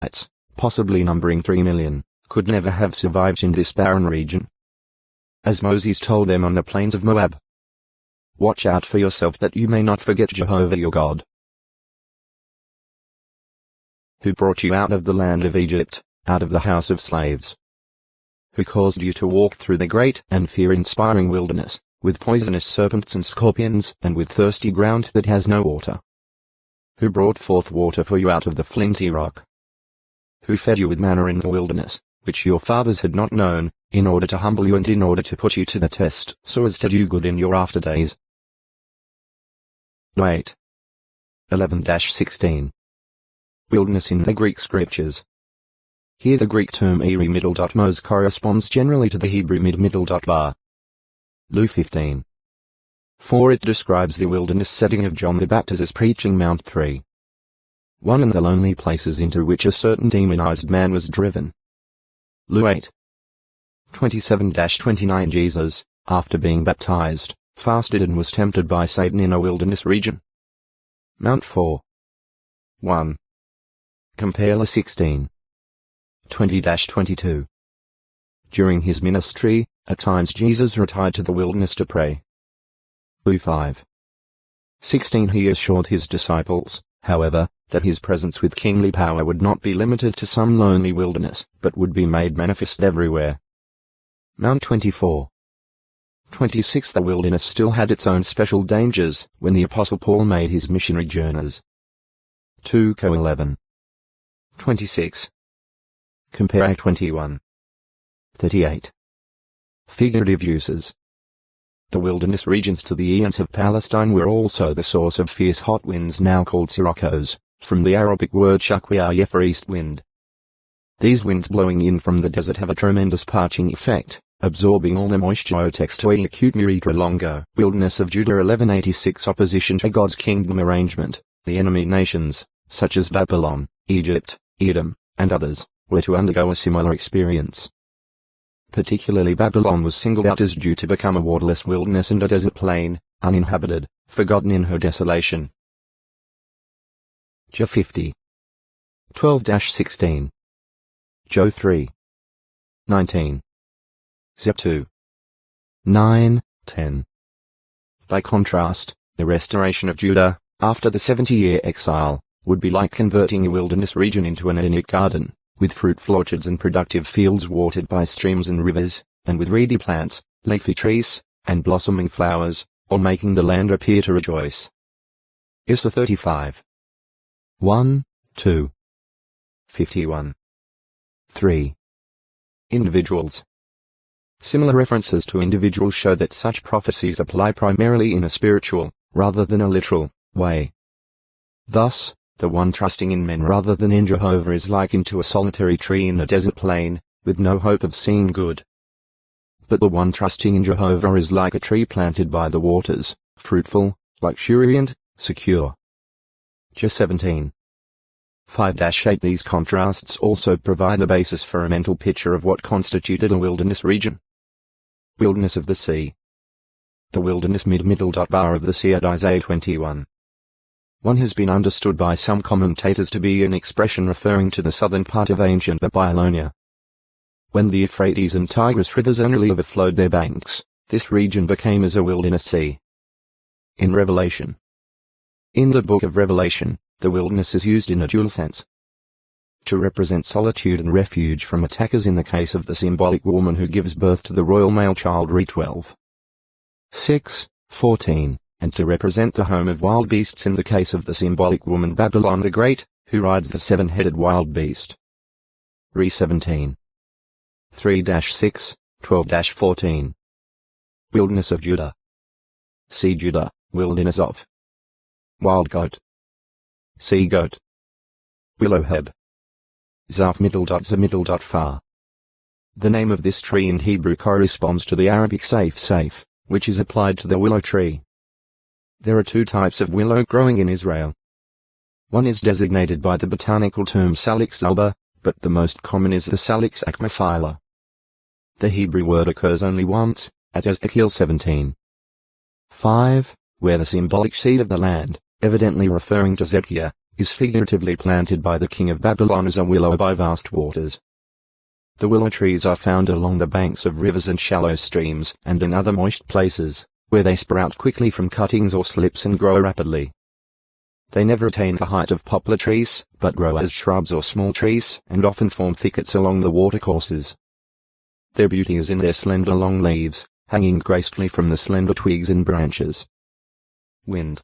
Israelites, possibly numbering 3 million, could never have survived in this barren region. As Moses told them on the plains of Moab, "Watch out for yourself that you may not forget Jehovah your God, who brought you out of the land of Egypt, out of the house of slaves, who caused you to walk through the great and fear-inspiring wilderness, with poisonous serpents and scorpions, and with thirsty ground that has no water, who brought forth water for you out of the flinty rock, who fed you with manna in the wilderness, which your fathers had not known, in order to humble you and in order to put you to the test, so as to do good in your after days." 8. 11-16. Wilderness in the Greek Scriptures. Here the Greek term eri-mos corresponds generally to the Hebrew mid-bar. Luke 15. For it describes the wilderness setting of John the Baptist's preaching Mount 3. One and the lonely places into which a certain demonized man was driven. Luke 8. 27-29. Jesus, after being baptized, fasted and was tempted by Satan in a wilderness region. Mount 4. 1. Compare Luke 16. 20-22. During his ministry, at times Jesus retired to the wilderness to pray. Luke 5. 16. He assured his disciples, however, that his presence with kingly power would not be limited to some lonely wilderness, but would be made manifest everywhere. Mount 24. 26. The wilderness still had its own special dangers when the Apostle Paul made his missionary journeys. 2 Co 11. 26. Compare 21. 38. Figurative uses. The wilderness regions to the east of Palestine were also the source of fierce hot winds now called siroccos, from the Arabic word shaqwiya for east wind. These winds blowing in from the desert have a tremendous parching effect, absorbing all the moisture. Text to acute miritra longo. Wilderness of Judah 1186. Opposition to God's kingdom arrangement. The enemy nations, such as Babylon, Egypt, Edom, and others, were to undergo a similar experience. Particularly Babylon was singled out as due to become a waterless wilderness and a desert plain, uninhabited, forgotten in her desolation. Job 50. 12-16. Job 3. 19. Zep 2. 9, 10. By contrast, the restoration of Judah, after the 70-year exile, would be like converting a wilderness region into an Edenic garden, with fruitful orchards and productive fields watered by streams and rivers, and with reedy plants, leafy trees, and blossoming flowers, or making the land appear to rejoice. Isaiah 35. 1, 2. 51. 3. Individuals. Similar references to individuals show that such prophecies apply primarily in a spiritual, rather than a literal, way. Thus, the one trusting in men rather than in Jehovah is likened to a solitary tree in a desert plain, with no hope of seeing good. But the one trusting in Jehovah is like a tree planted by the waters, fruitful, luxuriant, secure. Job 17. 5-8. These contrasts also provide the basis for a mental picture of what constituted a wilderness region. Wilderness of the sea. The wilderness mid-bar of the sea at Isaiah 21. One has been understood by some commentators to be an expression referring to the southern part of ancient Babylonia. When the Euphrates and Tigris rivers only overflowed their banks, this region became as a wilderness sea. In Revelation. In the book of Revelation, the wilderness is used in a dual sense. To represent solitude and refuge from attackers in the case of the symbolic woman who gives birth to the royal male child re 12. 6, 14. And to represent the home of wild beasts in the case of the symbolic woman Babylon the Great, who rides the seven-headed wild beast. Re 17. 3-6, 12-14. Wilderness of Judah. See Judah, wilderness of. Wild goat. Sea goat. Willow heb. Zaf far. The name of this tree in Hebrew corresponds to the Arabic saif, which is applied to the willow tree. There are two types of willow growing in Israel. One is designated by the botanical term Salix alba, but the most common is the Salix acmophylla. The Hebrew word occurs only once, at Ezekiel 17. 5, where the symbolic seed of the land, evidently referring to Zedekiah, is figuratively planted by the king of Babylon as a willow by vast waters. The willow trees are found along the banks of rivers and shallow streams and in other moist places, where they sprout quickly from cuttings or slips and grow rapidly. They never attain the height of poplar trees, but grow as shrubs or small trees and often form thickets along the watercourses. Their beauty is in their slender long leaves, hanging gracefully from the slender twigs and branches. Wind.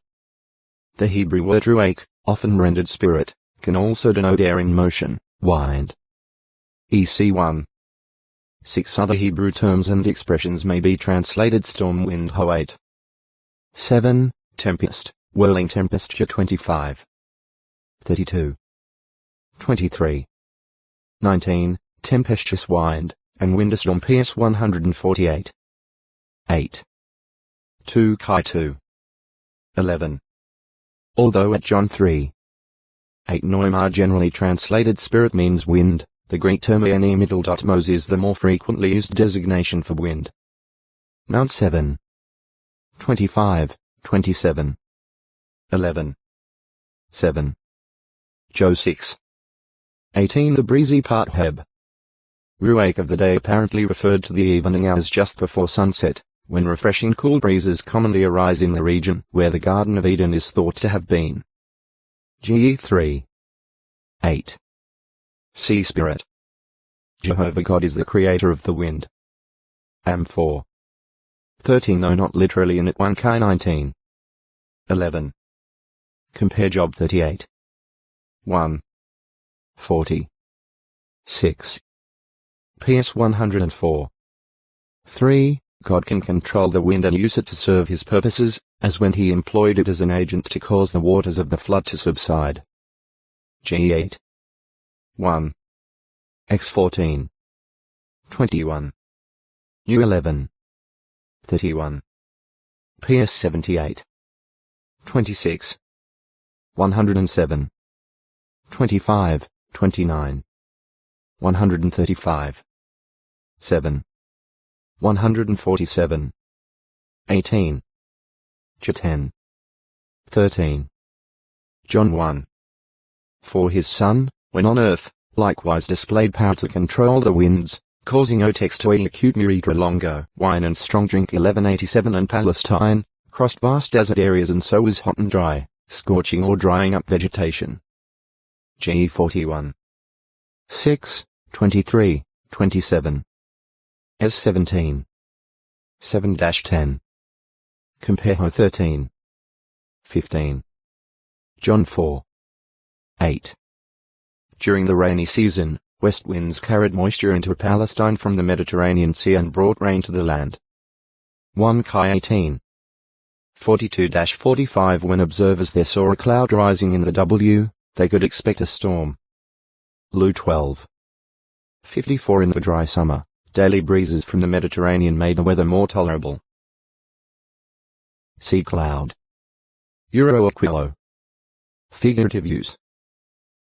The Hebrew word ruach, often rendered spirit, can also denote air in motion, wind. EC 1. 6 other Hebrew terms and expressions may be translated storm, wind, hoat. 7. Tempest, whirling temperature 25. 32. 23. 19. Tempestuous wind, and windstorm PS 148. 8. 2 Chi 2. 11. Although at John 3. 8 Noimar generally translated spirit means wind, the Greek term mos is the more frequently used designation for wind. Mount 7. 25, 27. 11. 7. Joe 6. 18 The breezy part Heb. Ruach of the day apparently referred to the evening hours just before sunset, when refreshing cool breezes commonly arise in the region where the Garden of Eden is thought to have been. GE 3. 8. Sea Spirit. Jehovah God is the creator of the wind. Am 4. 13 Though not literally in it 1 Chi 19. 11. Compare Job 38. 1. 40. 6. PS 104. 3. God can control the wind and use it to serve his purposes, as when he employed it as an agent to cause the waters of the flood to subside. G8. 1. X 14. 21. U 11. 31. PS 78. 26. 107. 25, 29. 135. 7. 147. 18. J 10. 13. John 1. For his Son, when on earth, likewise displayed power to control the winds, causing Otex to execute Muritra Longo, wine and strong drink 1187 and Palestine, crossed vast desert areas and so was hot and dry, scorching or drying up vegetation. GE 41. 6, 23, 27. S 17. 7-10. Compare Ho 13. 15. John 4. 8. During the rainy season, west winds carried moisture into Palestine from the Mediterranean Sea and brought rain to the land. 1 Chi 18. 42-45 When observers there saw a cloud rising in the W, they could expect a storm. Lu 12. 54 In the dry summer, daily breezes from the Mediterranean made the weather more tolerable. Sea cloud. Euro Aquilo. Figurative use.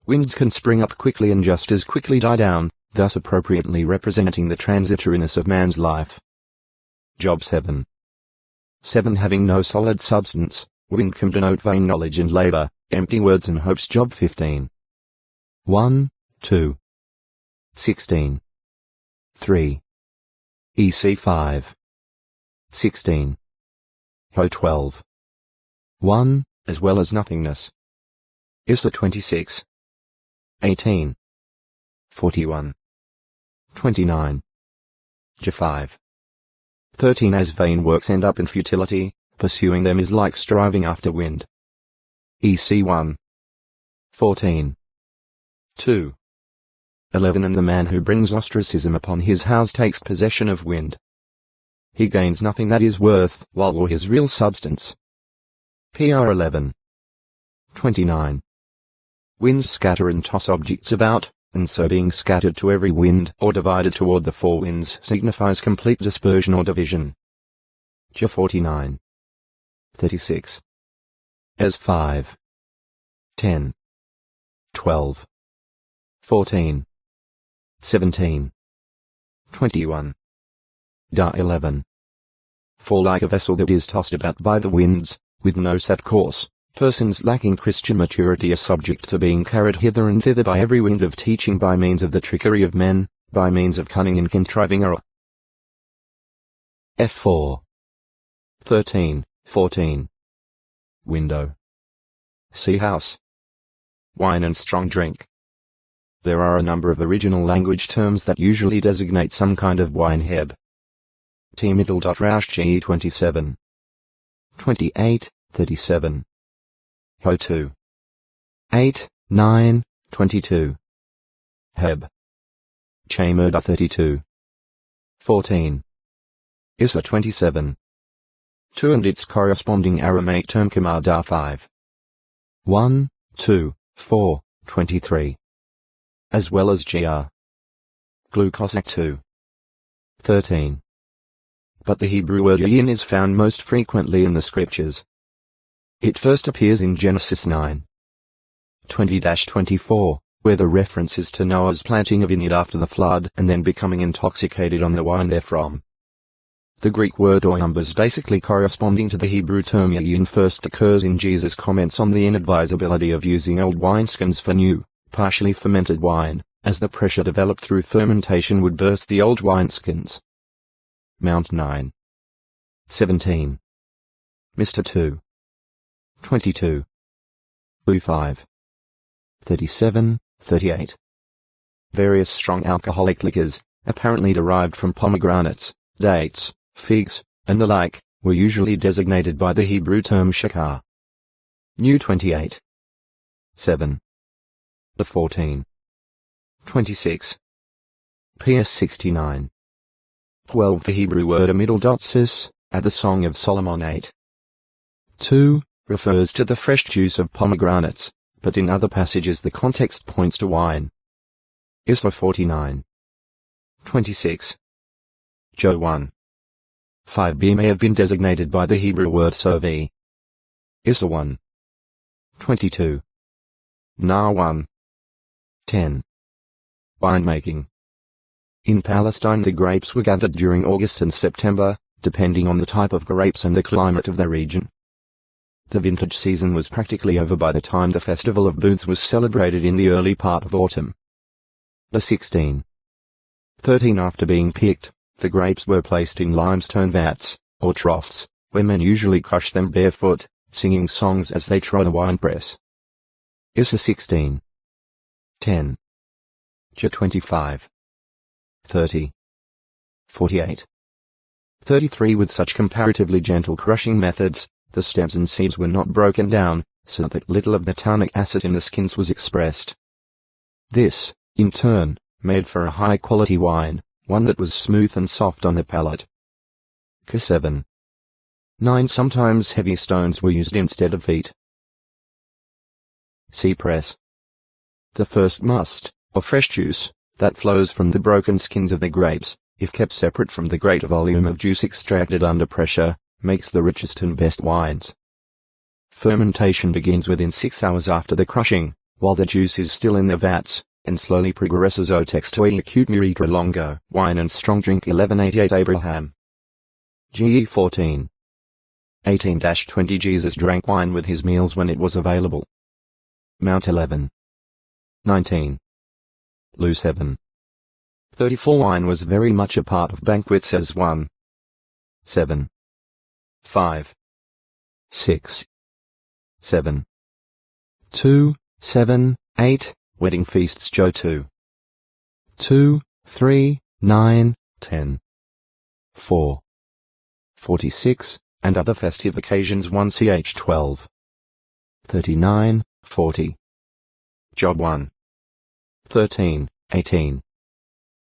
Winds can spring up quickly and just as quickly die down, thus appropriately representing the transitoriness of man's life. Job 7. 7 Having no solid substance, wind can denote vain knowledge and labor, empty words and hopes. Job 15. 1, 2. 16. 3. EC 5. 16. Ho 12. 1, as well as nothingness. Isla 26. 18. 41. 29. J 5. 13 As vain works end up in futility, pursuing them is like striving after wind. EC 1. 14. 2. 11 And the man who brings ostracism upon his house takes possession of wind. He gains nothing that is worth while or his real substance. PR 11. 29. Winds scatter and toss objects about, and so being scattered to every wind or divided toward the four winds signifies complete dispersion or division. J 49. 36. As 5. 10. 12. 14. 17. 21. Da 11. For like a vessel that is tossed about by the winds, with no set course, Persons lacking Christian maturity are subject to being carried hither and thither by every wind of teaching, by means of the trickery of men, by means of cunning and contriving error. F4. 13, 14. Window. See house. Wine and strong drink. There are a number of original language terms that usually designate some kind of wine. Heb. T middle dot Roush GE 27. 28, 37. Ho 2. 8, 9, 22. Heb. Chamurda 32. 14. Issa 27. 2 and its corresponding Aramaic term Kamada 5. 1, 2, 4, 23. As well as Gr. Glucosac 2. 13. But the Hebrew word yin is found most frequently in the scriptures. It first appears in Genesis 9. 20-24, where the reference is to Noah's planting a vineyard after the flood and then becoming intoxicated on the wine therefrom. The Greek word oyumbers, basically corresponding to the Hebrew term yayin, first occurs in Jesus' comments on the inadvisability of using old wineskins for new, partially fermented wine, as the pressure developed through fermentation would burst the old wineskins. Mount 9. 17. Mr. 2. 22. Bu 5. 37, 38. Various strong alcoholic liquors, apparently derived from pomegranates, dates, figs, and the like, were usually designated by the Hebrew term shakar. New 28. 7. The 14. 26. PS 69. 12. The Hebrew word amidal.sis, at the Song of Solomon 8. 2, refers to the fresh juice of pomegranates, but in other passages the context points to wine. Isla 49. 26. Joe 1. 5b may have been designated by the Hebrew word sovi. Issa 1. 22. Na 1. 10. Winemaking. In Palestine the grapes were gathered during August and September, depending on the type of grapes and the climate of the region. The vintage season was practically over by the time the Festival of Booths was celebrated in the early part of autumn. The 16. 13. After being picked, the grapes were placed in limestone vats, or troughs, where men usually crushed them barefoot, singing songs as they trod a winepress. Issa 16. 10. J 25. 30. 48. 33. With such comparatively gentle crushing methods, the stems and seeds were not broken down, so that little of the tannic acid in the skins was expressed. This, in turn, made for a high-quality wine, one that was smooth and soft on the palate. K7. 9. Sometimes heavy stones were used instead of feet. See press. The first must, or fresh juice, that flows from the broken skins of the grapes, if kept separate from the great volume of juice extracted under pressure, makes the richest and best wines. Fermentation begins within 6 hours after the crushing, while the juice is still in the vats, and slowly progresses au texto e acute muritra longo. Wine and strong drink 1188 Abraham. GE 14. 18-20 Jesus drank wine with his meals when it was available. Mount 11. 19. Lu 7. 34. Wine was very much a part of banquets as 1. 7. 5. 6. 7. 2, 7, 8, wedding feasts Joe 2. 2, 3, 9, 10. 4. 46, and other festive occasions 1 ch 12. 39, 40. Job 1. 13, 18.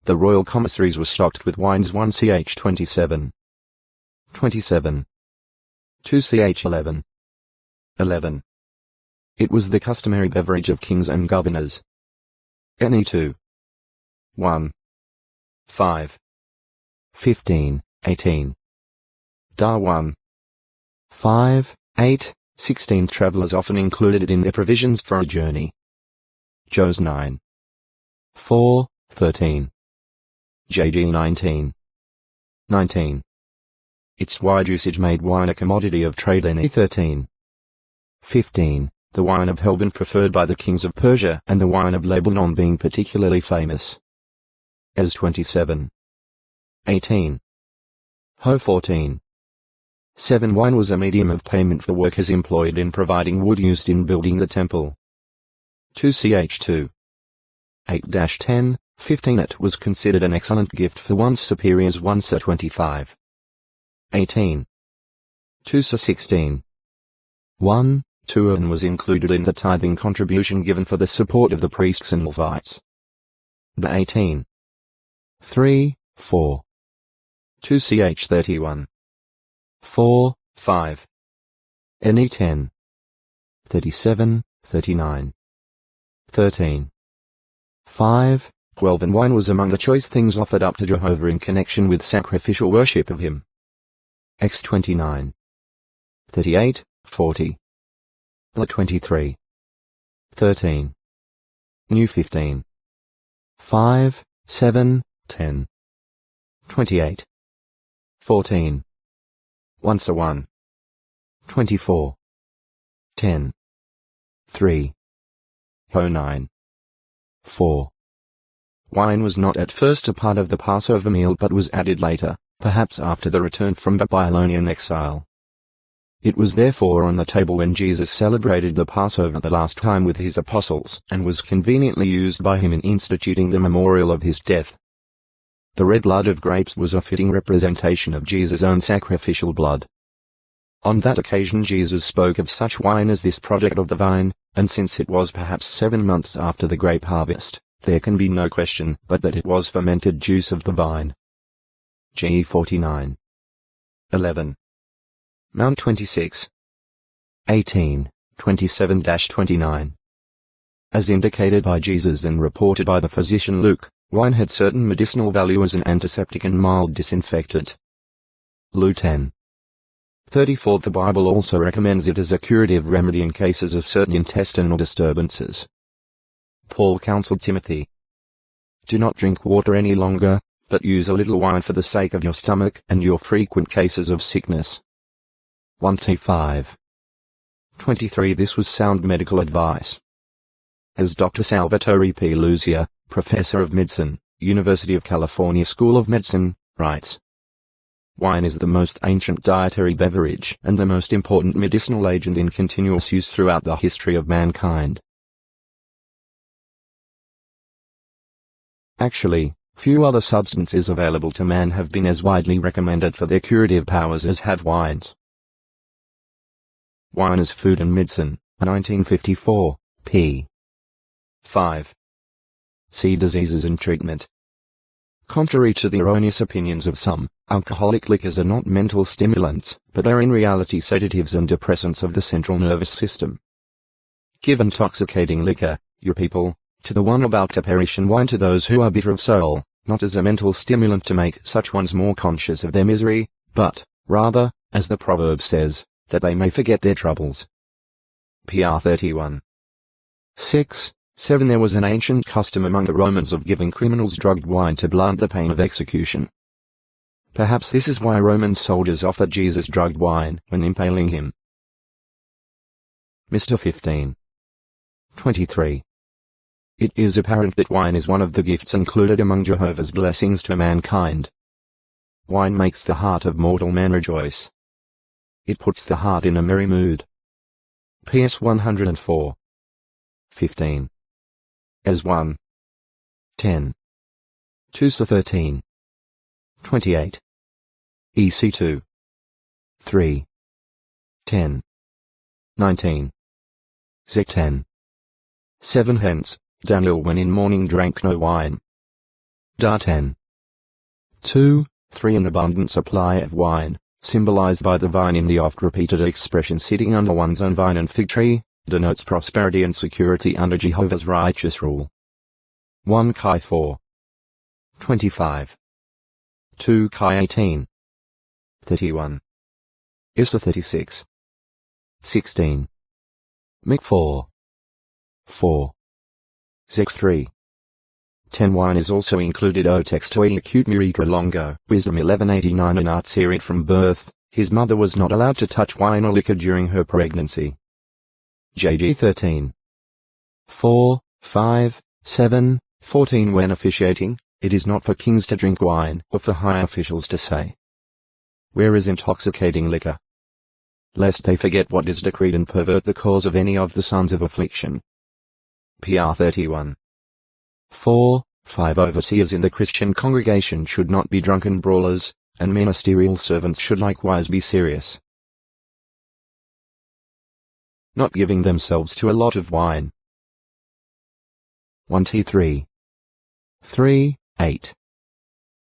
The royal commissaries were stocked with wines 1 ch 27. 27. 2 ch 11. 11. It was the customary beverage of kings and governors. Ne 2. 1. 5. 15, 18. Da 1. 5, 8, 16. Travelers often included it in their provisions for a journey. Jos 9. 4, 13. JG 19. 19. Its wide usage made wine a commodity of trade. Ne 13. 15. The wine of Helbon preferred by the kings of Persia and the wine of Lebanon being particularly famous. As 27. 18. Ho 14. 7. Wine was a medium of payment for workers employed in providing wood used in building the temple. 2ch2. 8-10, 15. It was considered an excellent gift for one's superiors. 1 25. 18. 2 16. 1. Turin was included in the tithing contribution given for the support of the priests and Levites. 18. 3, 4. 2ch 31. 4, 5. NE 10. 37, 39. 13. 5, 12. And wine was among the choice things offered up to Jehovah in connection with sacrificial worship of him. X 29. 38, 40. La 23. 13. New 15. 5, 7, 10. 28. 14. Once a 1. 24. 10. 3. Ho 9. 4. Wine was not at first a part of the Passover meal but was added later, perhaps after the return from Babylonian exile. It was therefore on the table when Jesus celebrated the Passover the last time with his apostles, and was conveniently used by him in instituting the memorial of his death. The red blood of grapes was a fitting representation of Jesus' own sacrificial blood. On that occasion Jesus spoke of such wine as this product of the vine, and since it was perhaps 7 months after the grape harvest, there can be no question but that it was fermented juice of the vine. G 49. 11. Mount 26. 18, 27-29. As indicated by Jesus and reported by the physician Luke, wine had certain medicinal value as an antiseptic and mild disinfectant. Luke 10. 34. The Bible also recommends it as a curative remedy in cases of certain intestinal disturbances. Paul counseled Timothy, "Do not drink water any longer, but use a little wine for the sake of your stomach and your frequent cases of sickness." 1 T5. 23. This was sound medical advice. As Dr. Salvatore P. Luzia, professor of medicine, University of California School of Medicine, writes, "Wine is the most ancient dietary beverage and the most important medicinal agent in continuous use throughout the history of mankind. Actually, few other substances available to man have been as widely recommended for their curative powers as have wines." Wine as Food and Medicine, 1954, p. 5. See Diseases and Treatment. Contrary to the erroneous opinions of some, alcoholic liquors are not mental stimulants, but are in reality sedatives and depressants of the central nervous system. Give intoxicating liquor, your people, to the one about to perish, and wine to those who are bitter of soul, not as a mental stimulant to make such ones more conscious of their misery, but, rather, as the proverb says, that they may forget their troubles. PR 31. 6, 7. There was an ancient custom among the Romans of giving criminals drugged wine to blunt the pain of execution. Perhaps this is why Roman soldiers offered Jesus drugged wine when impaling him. Mr. 15. 23. It is apparent that wine is one of the gifts included among Jehovah's blessings to mankind. Wine makes the heart of mortal man rejoice. It puts the heart in a merry mood. PS 104. 15. As 1. 10. 2 13. 28. EC 2. 3. 10. 19. Z 10. 7. Hence, Daniel when in mourning drank no wine. Da 10. 2, 3. An abundant supply of wine, symbolized by the vine in the oft-repeated expression sitting under one's own vine and fig tree, denotes prosperity and security under Jehovah's righteous rule. 1 Chi 4. 25. 2 Chi 18. 31. Issa 36. 16. Mic 4. 4. Zek 3. 10. Wine is also included. O textoi acute miritra longo, Wisdom 1189. An art serid from birth, his mother was not allowed to touch wine or liquor during her pregnancy. JG 13. 4, 5, 7, 14. When officiating, it is not for kings to drink wine, or for high officials to say, "Where is intoxicating liquor?" lest they forget what is decreed and pervert the cause of any of the sons of affliction. PR 31. 4, 5. Overseers in the Christian congregation should not be drunken brawlers, and ministerial servants should likewise be serious, not giving themselves to a lot of wine. 1T3. 3, 8.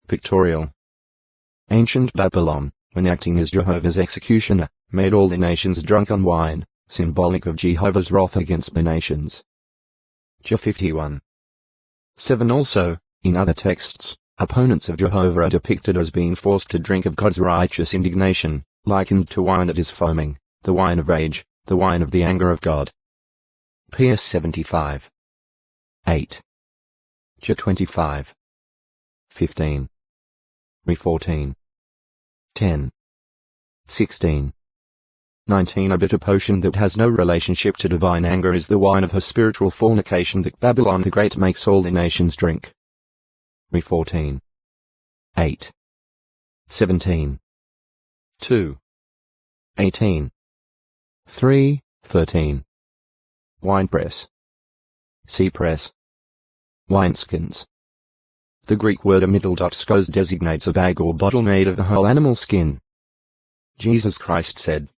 Pictorial. Ancient Babylon, when acting as Jehovah's executioner, made all the nations drunk on wine, symbolic of Jehovah's wrath against the nations. Jah 51. 7. Also, in other texts, opponents of Jehovah are depicted as being forced to drink of God's righteous indignation, likened to wine that is foaming, the wine of rage, the wine of the anger of God. PS 75. 8. Jah 25. 15. Re 14. 10. 16. 19. A bitter potion that has no relationship to divine anger is the wine of her spiritual fornication that Babylon the Great makes all the nations drink. Re 14. 8. 17. 2. 18. 3, 13. Winepress. Sea press. Wineskins. The Greek word amidaldoxkos designates a bag or bottle made of a whole animal skin. Jesus Christ said,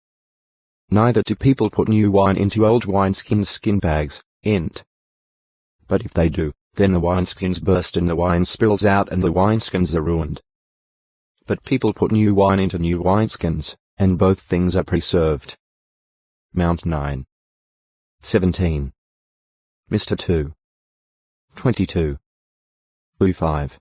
"Neither do people put new wine into old wineskins skin bags, int. But if they do, then the wineskins burst and the wine spills out and the wineskins are ruined. But people put new wine into new wineskins, and both things are preserved." Mount 9. 17. Mr. 2. 22. Boo 5.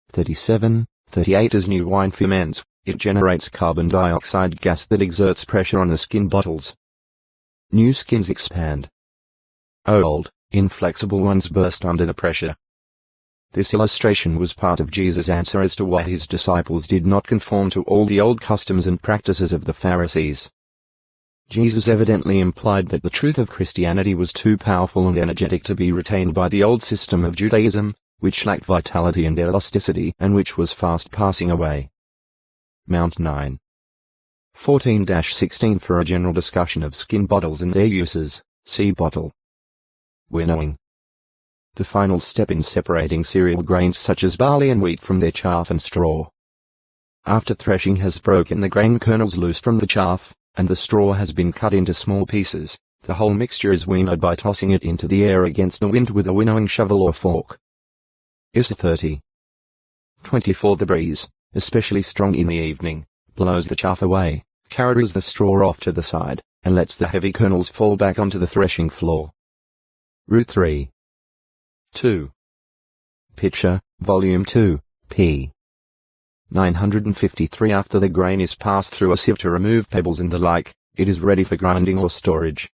37, 38. As new wine ferments, it generates carbon dioxide gas that exerts pressure on the skin bottles. New skins expand. Old, inflexible ones burst under the pressure. This illustration was part of Jesus' answer as to why his disciples did not conform to all the old customs and practices of the Pharisees. Jesus evidently implied that the truth of Christianity was too powerful and energetic to be retained by the old system of Judaism, which lacked vitality and elasticity and which was fast passing away. Mount 9. 14-16. For a general discussion of skin bottles and their uses, see bottle. Winnowing. The final step in separating cereal grains such as barley and wheat from their chaff and straw. After threshing has broken the grain kernels loose from the chaff, and the straw has been cut into small pieces, the whole mixture is winnowed by tossing it into the air against the wind with a winnowing shovel or fork. Is 30. 24. The breeze, especially strong in the evening, blows the chaff away, carries the straw off to the side, and lets the heavy kernels fall back onto the threshing floor. Route 3. 2. Picture, Volume 2, p. 953. After the grain is passed through a sieve to remove pebbles and the like, it is ready for grinding or storage.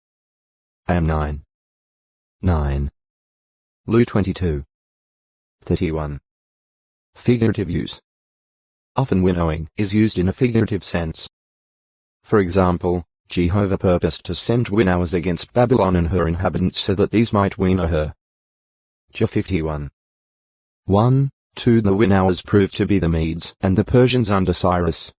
AM 9. 9. Lu 22. 31. Figurative use. Often winnowing is used in a figurative sense. For example, Jehovah purposed to send winnowers against Babylon and her inhabitants so that these might winnow her. Jah 51. 1, 2. The winnowers proved to be the Medes and the Persians under Cyrus.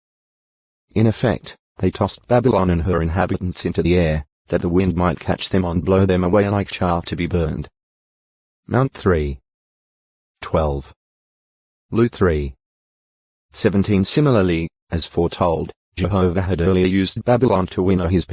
In effect, they tossed Babylon and her inhabitants into the air, that the wind might catch them and blow them away like chaff to be burned. Mount 3. 12. Lu 3. 17. Similarly, as foretold, Jehovah had earlier used Babylon to winnow his people.